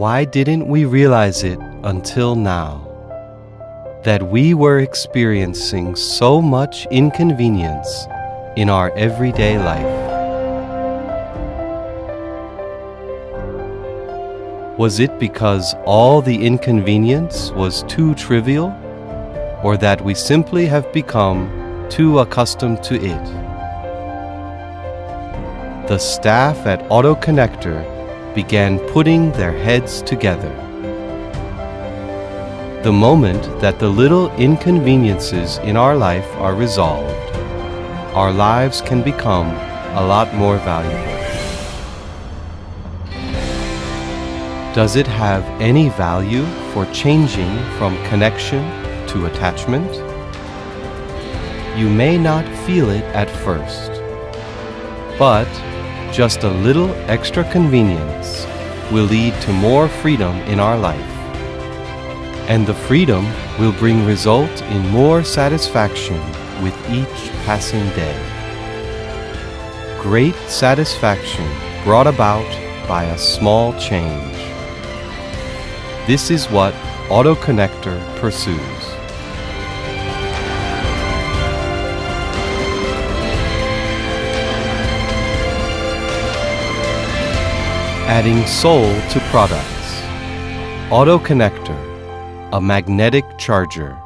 Why didn't we realize it until now? That we were experiencing so much inconvenience in our everyday life. Was it because all the inconvenience was too trivial, or that we simply have become too accustomed to it? The staff at AutoConnector began putting their heads together. The moment that the little inconveniences in our life are resolved, our lives can become a lot more valuable. Does it have any value for changing from connection to attachment? You may not feel it at first, but just a little extra convenience will lead to more freedom in our life, and the freedom will bring result in more satisfaction with each passing day. Great satisfaction brought about by a small change. This is what AutoConnector pursues. Adding soul to products. AutoConnector, a magnetic charger.